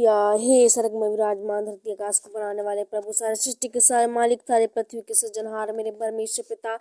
Hallelujah. हे स्वर्ग में विराजमान धरती आकाश को बनाने वाले प्रभु, सारे सृष्टि के सारे मालिक, सारे पृथ्वी के सृजनहार मेरे परमेश्वर पिता,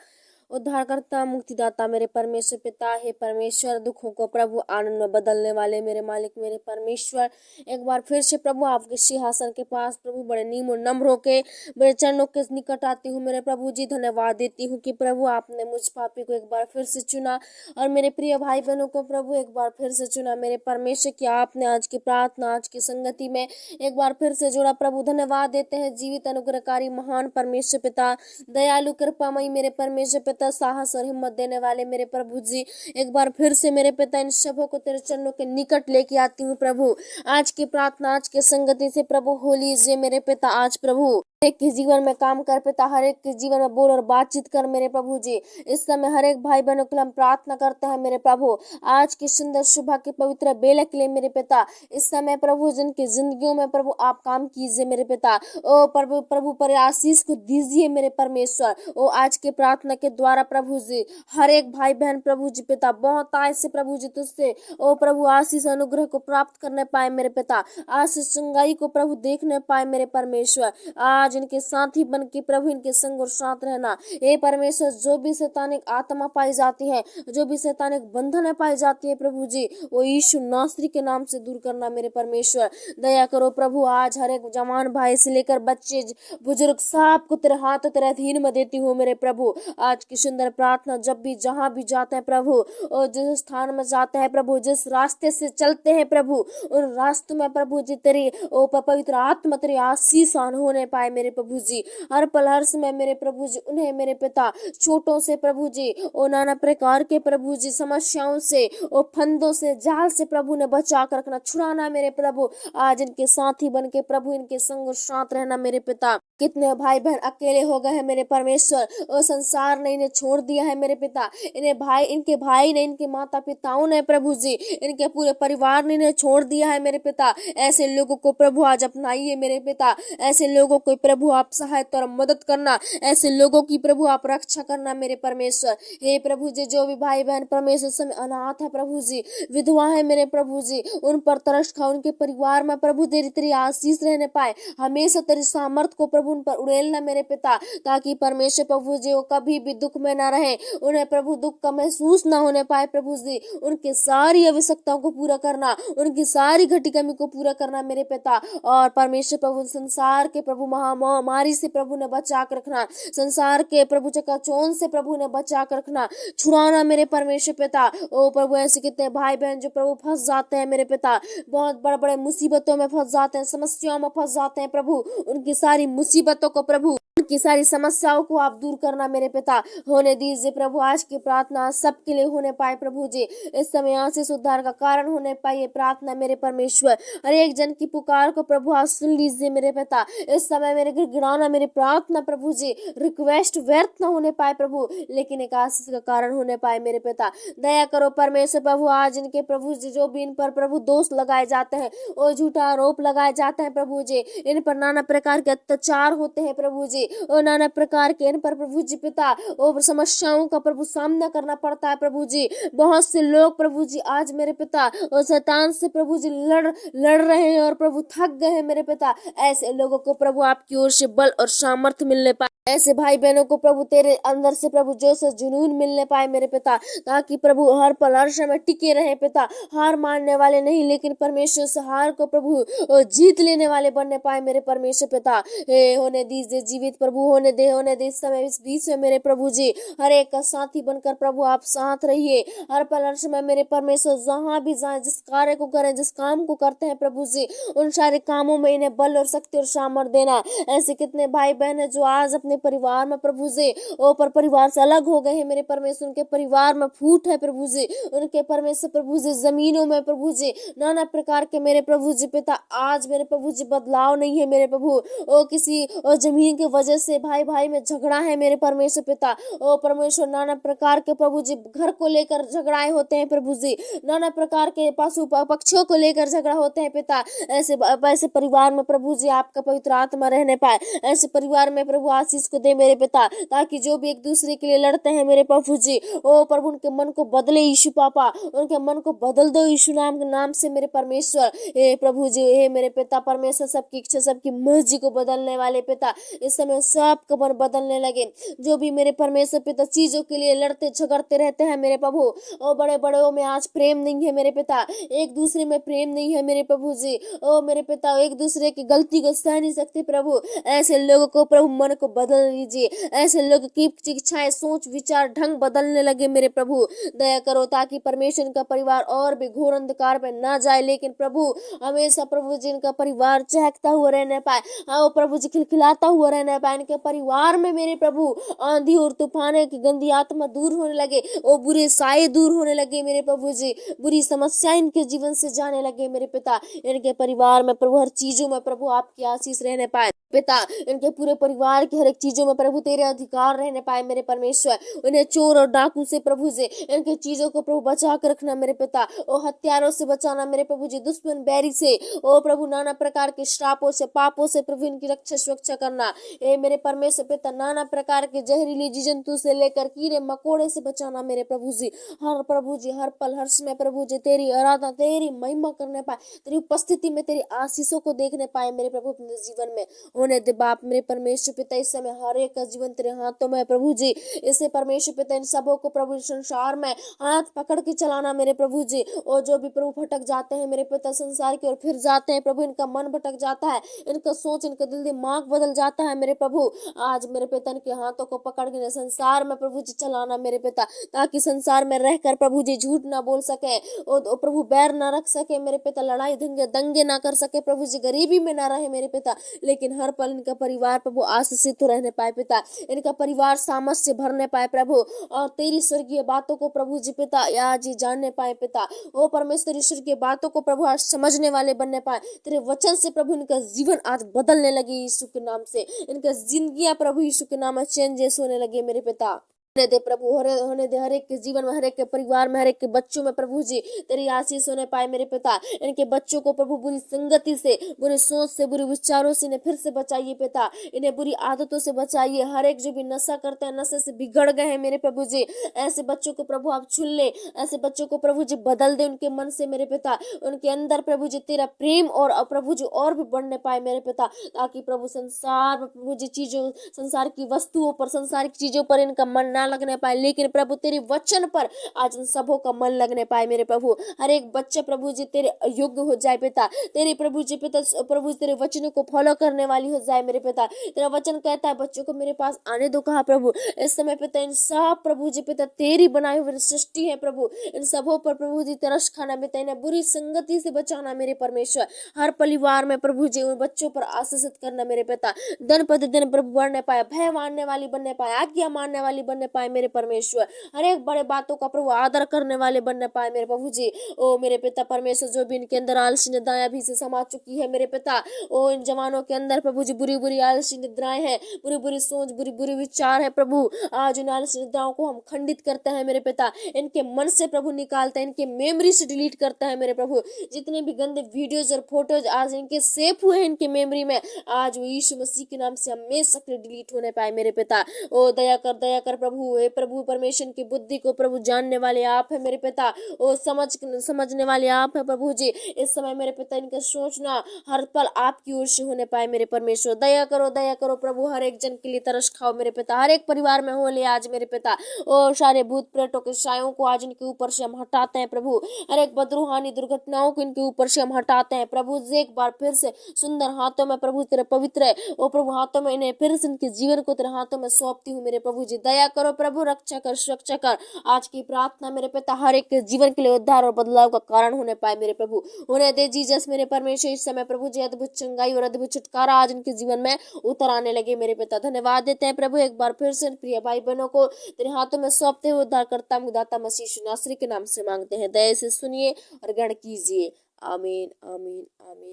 उद्धारकर्ता, मुक्तिदाता मेरे परमेश्वर पिता। हे परमेश्वर, दुखों को प्रभु आनंद में बदलने वाले मेरे मालिक, मेरे परमेश्वर, एक बार फिर से प्रभु आपके सिंहासन के पास प्रभु बड़े नीम और नम्र होके बड़े चरणों के निकट आती हूँ मेरे प्रभु जी। धन्यवाद देती हूँ कि प्रभु आपने मुझ पापी को एक बार फिर से चुना और मेरे प्रिय भाई बहनों को प्रभु एक बार फिर से चुना मेरे परमेश्वर, कि आपने आज की प्रार्थना, आज की संगति में एक बार फिर से जोड़ा प्रभु। धन्यवाद देते हैं जीवित अनुग्रहकारी महान परमेश्वर पिता, दयालु कृपामयी मेरे परमेश्वर पिता, साहस और हिम्मत देने वाले मेरे प्रभु जी। एक बार फिर से मेरे पिता इन सबों को तेरे चरणों के निकट लेके आती हूँ प्रभु। आज की प्रार्थना, आज की संगति से प्रभु हो लीजिए मेरे पिता। आज प्रभु हर एक के जीवन में काम कर पिता, हर एक के जीवन में बोल और बातचीत कर मेरे प्रभु जी। इस समय हर एक भाई बहनों के लिए हम प्रार्थना करते हैं मेरे प्रभु, आज की सुंदर सुबह के पवित्र बेले के लिए मेरे पिता। इस समय प्रभु जिनकी जिंदगियों में प्रभु आप काम कीजिए मेरे पिता। ओ प्रभु पर आशीष को दीजिए मेरे परमेश्वर। ओ आज के प्रार्थना के द्वारा प्रभु जी हर एक भाई बहन प्रभु जी पिता बहुत आय से प्रभु जी तुझसे ओ प्रभु आशीष अनुग्रह को प्राप्त करने पाए मेरे पिता, आशीष चंगाई को प्रभु देखने पाए मेरे परमेश्वर। आज इनके साथी बन के प्रभु इनके संग और साथ रहना। हे परमेश्वर, जो भी शैतानिक आत्मा पाई जाती है, जो भी शैतानिक बंधन पाई जाती है प्रभु जी, वो यीशु नासरी के नाम से दूर करना मेरे परमेश्वर। दया करो प्रभु, आज हर एक जवान भाई से लेकर बच्चे बुजुर्ग सब को तेरे हाथ तेरे अधीन में देती हूँ मेरे प्रभु। आज की सुंदर प्रार्थना जब भी जहाँ भी जाते हैं प्रभु, और जिस स्थान में जाते हैं प्रभु, जिस रास्ते से चलते हैं प्रभु, उन रास्तों में प्रभु जी तेरी ओ पवित्र आत्मा तेरी आशीष होने पाए मेरे प्रभु जी। हर पल हर समय मेरे प्रभु जी उन्हें मेरे पिता छोटों से प्रभु जी ओ नाना प्रकार के प्रभु जी समस्याओं से ओ फंदों से जाल से प्रभु ने बचा कर रखना, छुड़ाना मेरे प्रभु। आज इनके साथी बन के प्रभु इनके संग और साथ रहना मेरे पिता। कितने भाई बहन अकेले हो गए हैं मेरे परमेश्वर, और संसार ने इन्हें छोड़ दिया है मेरे पिता। इनके भाई ने, इनके माता पिताओं ने प्रभु जी, इनके पूरे परिवार ने इन्हें छोड़ दिया है मेरे पिता। ऐसे लोगों को प्रभु आज अपनाइए मेरे पिता। ऐसे लोगों को प्रभु आप सहायता और मदद करना, ऐसे लोगों की प्रभु आप रक्षा करना मेरे परमेश्वर। हे प्रभु जी, जो भी भाई बहन परमेश्वर समय अनाथ है प्रभु जी, विधवा है मेरे प्रभु जी, उन पर तरस खा, उनके परिवार में प्रभु तेरी आशीष रहने पाए। हमेशा तेरी सामर्थ को प्रभु उन पर उड़ेलना मेरे पिता, ताकि परमेश्वर प्रभु जी वो कभी भी दुख में ना रहे, उन्हें प्रभु दुख का महसूस ना होने पाए प्रभु जी। उनके सारी आवश्यकताओं को पूरा करना, उनकी सारी घटी कमी को पूरा करना मेरे पिता। और परमेश्वर प्रभु संसार के प्रभु महामारी से प्रभु ने बचा कर रखना, संसार के प्रभु चकाचौंध से प्रभु ने बचा कर रखना, छुड़ाना मेरे परमेश्वर पिता। ओ प्रभु, ऐसे कितने भाई बहन जो प्रभु फंस जाते हैं मेरे पिता, बहुत बड़े बड़े मुसीबतों में फंस जाते हैं, समस्याओं में फंस जाते हैं प्रभु। उनकी सारी मुसीबतों को प्रभु, उनकी सारी समस्याओं को आप दूर करना मेरे पिता। होने दीजिए प्रभु, आज की प्रार्थना सबके लिए होने पाए प्रभु जी। इस समय आशीष उद्धार का कारण होने पाए प्रार्थना मेरे परमेश्वर। हर एक जन की पुकार को प्रभु आज सुन लीजिए मेरे पिता। इस समय मेरे गिड़गिड़ाना, मेरी प्रार्थना प्रभु जी, रिक्वेस्ट व्यर्थ न होने पाए प्रभु, लेकिन एक आशीष का कारण होने पाए मेरे पिता। दया करो परमेश्वर प्रभु, आज इनके प्रभु जी जो भी इन पर प्रभु दोष लगाए जाते हैं और झूठा आरोप लगाए जाते हैं प्रभु जी, इन पर नाना प्रकार के अत्याचार होते हैं प्रभु जी, और नाना प्रकार के इन पर प्रभु जी पिता और समस्याओं का प्रभु सामना करना पड़ता है प्रभु जी। बहुत से लोग प्रभु जी आज मेरे पिता और शैतान से प्रभु जी लड़ रहे हैं और प्रभु थक गए हैं मेरे पिता। ऐसे लोगों को प्रभु आपकी ओर से बल और सामर्थ्य मिलने पाए, ऐसे भाई बहनों को प्रभु तेरे अंदर से प्रभु जोश और जुनून मिलने पाए मेरे पिता, ताकि प्रभु हर पल हर समय टिके रहे पिता। हार मानने वाले नहीं, लेकिन परमेश्वर से हार को प्रभु जीत लेने वाले बनने पाए मेरे परमेश्वर पिता। हे होने दीजिए जीवित प्रभु, होने दे इस समय इस बीच में मेरे प्रभु जी, हर एक का साथी बनकर प्रभु आप साथ रहिए हर पल हर समय मेरे परमेश्वर। जहाँ भी जाए, जिस कार्य को करें, जिस काम को करते हैं प्रभु जी, उन सारे कामों में इन्हें बल और शक्ति और सामर्थ्य देना। ऐसे कितने भाई बहन है जो आज अपने परिवार में प्रभु जी ओ पर परिवार से अलग हो गए हैं मेरे परमेश्वर, उनके परिवार में फूट है प्रभु जी, उनके परमेश्वर प्रभु जी जमीनों में प्रभु जी नाना प्रकार के मेरे प्रभु जी पिता आज मेरे प्रभु जी बदलाव नहीं है मेरे प्रभु। ओ किसी और जमीन के वजह से भाई भाई में झगड़ा है मेरे परमेश्वर पिता। ओ परमेश्वर, नाना प्रकार के प्रभु जी घर को लेकर झगड़ाए होते हैं प्रभु जी, नाना प्रकार के पशु पक्षियों को लेकर झगड़ा होते हैं पिता। ऐसे परिवार में प्रभु जी आपका पवित्र आत्मा रहने पाए। ऐसे परिवार में प्रभु आशीष को दे मेरे पिता, ताकि जो भी एक दूसरे के लिए लड़ते हैं मेरे प्रभु जी, ओ प्रभु उनके मन को बदले यीशु पापा, उनके मन को बदल दो यीशु नाम से मेरे परमेश्वर। हे प्रभु जी, हे मेरे पिता परमेश्वर, सबकी इच्छा सबकी मर्जी को बदलने वाले पिता, इस समय सबका मन बदलने लगे। जो भी मेरे परमेश्वर पिता चीजों के लिए लड़ते झगड़ते रहते हैं मेरे प्रभु, ओ बड़े बड़ों में आज प्रेम नहीं है मेरे पिता, एक दूसरे में प्रेम नहीं है मेरे प्रभु जी। ओ मेरे पिता एक दूसरे की गलती को सह नहीं सकते प्रभु, ऐसे लोगों को प्रभु मन को बदल लीजिए। ऐसे लोग की इच्छाएं सोच विचार ढंग बदलने लगे मेरे प्रभु, दया करो ताकि परमेश्वर का परिवार और भी घोर अंधकार में ना जाए, लेकिन प्रभु हमेशा प्रभु जी इनका परिवार चहकता हुआ रहने पाए। हाँ प्रभु जी खिलखिलाता हुआ रहने पाए। इनके परिवार में मेरे प्रभु आंधी और तूफान की गंदी आत्मा दूर होने लगे, वो बुरे साए दूर होने लगे मेरे प्रभु जी, बुरी समस्या इनके जीवन से जाने लगे मेरे पिता। इनके परिवार में प्रभु हर चीजों में प्रभु आपकी आशीष रहने पाए पिता। इनके पूरे परिवार की हर एक चीजों में प्रभु तेरे अधिकार रहने पाए मेरे परमेश्वर। उन्हें चोर और डाकू से प्रभु जी इनके चीजों को प्रभु बचा कर रखना मेरे पिता, ओ हत्यारों से बचाना मेरे प्रभु जी, दुश्मन बैरी से, ओ प्रभु नाना प्रकार के श्रापों से पापों से प्रभु इनकी रक्षा सुरक्षा करना। ए मेरे परमेश्वर पिता, नाना प्रकार के जहरीली जीव जंतु से लेकर कीड़े मकोड़े से बचाना मेरे प्रभु जी। हर प्रभु जी हर पल हर समय प्रभु जी तेरी आराधना तेरी महिमा करने पाए, तेरी उपस्थिति में तेरी आशीषों को देखने पाए मेरे प्रभु अपने जीवन में। होने दे बाप मेरे परमेश्वर पिता, इस समय हर एक का जीवन तेरे हाथों में प्रभु जी। इसे परमेश्वर पिता इन सबों को प्रभु संसार में हाथ पकड़ के चलाना मेरे प्रभु जी। और जो भी प्रभु भटक जाते हैं मेरे पिता संसार की ओर फिर जाते हैं प्रभु, इनका मन भटक जाता है, इनका सोच इनका दिल दिमाग बदल जाता है मेरे प्रभु, आज मेरे पिता इनके हाथों को पकड़ के संसार में प्रभु जी चलाना मेरे पिता, ताकि संसार में रहकर प्रभु जी झूठ ना बोल सके, और प्रभु बैर ना रख सके मेरे पिता, लड़ाई दंगे ना कर सके प्रभु जी, गरीबी में ना रहे मेरे पिता, लेकिन हर पल इनका परिवार प्रभु आशीषित रहने पाए पिता। इनका परिवार सामर्थ से भरने पाए प्रभु, और तेरी स्वर्गीय बातों को प्रभु जी पिता आज ही जानने पाए पिता। ओ परमेश्वर ईश्वर की बातों को प्रभु आज समझने वाले बनने पाए, तेरे वचन से प्रभु इनका जीवन आज बदलने लगी यीशु के नाम से, इनका जिंदगियां प्रभु यीशु के नाम में चेंजेस होने लगे मेरे पिता। होने दे प्रभु, होने दे हर एक के जीवन में, हर एक के परिवार में, हर एक के बच्चों में प्रभु जी तेरी आशीष होने पाए मेरे पिता। इनके बच्चों को प्रभु बुरी संगति से, बुरी सोच से, बुरे विचारों से इन्हें फिर से बचाइए पिता, इन्हें बुरी आदतों से बचाइए। हर एक जो भी नशा करते हैं, नशे से बिगड़ गए हैं मेरे प्रभु जी, ऐसे बच्चों को प्रभु आप चुन ले, ऐसे बच्चों को प्रभु जी बदल दे उनके मन से मेरे पिता, उनके अंदर प्रभु जी तेरा प्रेम और प्रभु जी और भी बढ़ने पाए मेरे पिता, ताकि प्रभु संसार में प्रभु जी चीजों, संसार की वस्तुओं पर, संसारिक चीजों पर इनका मन लगने पाए, लेकिन प्रभु तेरे वचन पर आज उन सबों का मन लगने पाए मेरे प्रभु। हर एक बच्चा प्रभु जी तेरे योग्य हो जाए पिता, तेरे प्रभु जी पिता प्रभु तेरे वचनों को फॉलो करने वाली हो जाए मेरे पिता। तेरा वचन कहता है बच्चों को मेरे पास आने दो, कहा प्रभु इस समय पिता इन सब प्रभु जी पिता तेरी बनाई हुई सृष्टि है प्रभु, इन सबों पर प्रभु जी तरस खाना पिता, इन्हें बुरी संगति से बचाना मेरे परमेश्वर। हर परिवार में प्रभु जी उन बच्चों पर आशीषित करना मेरे पिता, दिन प्रतिदिन प्रभु बढ़ने पाए, भय मानने वाली बनने पाए, आज्ञा मानने वाली बनने पाए मेरे परमेश्वर, हर एक बड़े बातों का प्रभु आदर करने वाले बनने पाए मेरे प्रभु जी। ओ मेरे पिता परमेश्वर, जो भी इनके अंदर आलसी निद्राएं भी से समा चुकी है मेरे पिता, ओ इन जवानों के अंदर प्रभु जी बुरी बुरी आलसी निद्राएं हैं, बुरी बुरी सोच, बुरी बुरी विचार है प्रभु, आज उन आलसी निद्राओं को हम खंडित करते हैं मेरे पिता, इनके मन से प्रभु निकालते हैं, इनके मेमोरी से डिलीट करते हैं मेरे प्रभु। जितने भी गंदे वीडियोज और फोटोज आज इनके सेव हुए हैं इनके मेमोरी में, आज वो यीशु मसीह के नाम से हमेशा डिलीट होने पाए मेरे पिता। ओ दया कर प्रभु, हे प्रभु परमेश्वर की बुद्धि को प्रभु जानने वाले आप है मेरे पिता, ओ समझने वाले आप है प्रभु जी। इस समय मेरे पिता इनका सोचना हर पल आपकी ओर से होने पाए मेरे परमेश्वर। दया करो प्रभु, हर एक जन के लिए तरस खाओ मेरे पिता, हर एक परिवार में हो ले आज मेरे पिता। ओ सारे भूत प्रेतों के सायों को आज इनके ऊपर से हम हटाते हैं प्रभु, हर एक बदरूहानी दुर्घटनाओं को इनके ऊपर से हम हटाते हैं प्रभु जी। एक बार फिर से सुंदर हाथों में प्रभु तेरे पवित्र है ओ प्रभु हाथों में इन्हें फिर से इनके जीवन को तेरे हाथों में सौंपती हूँ मेरे प्रभु जी। दया करो प्रभु, रक्षा कर सुरक्षा कर। आज की प्रार्थना मेरे पिता हर एक के जीवन के लिए उद्धार और बदलाव का कारण होने पाए मेरे प्रभु। होने दे जीसस मेरे परमेश्वर, इस समय प्रभु जी अद्भुत चंगाई और अद्भुत छुटकारा आज इनके जीवन में उतर आने लगे मेरे पिता। धन्यवाद देते हैं प्रभु, एक बार फिर से प्रिय भाई बहनों को तेरे हाथों में सौंपते हुए उद्धार करता मुदाता मसीह यीशु नासरी के नाम से मांगते हैं, दया से सुनिए और ग्रहण कीजिए। आमीन आमीन आमीन।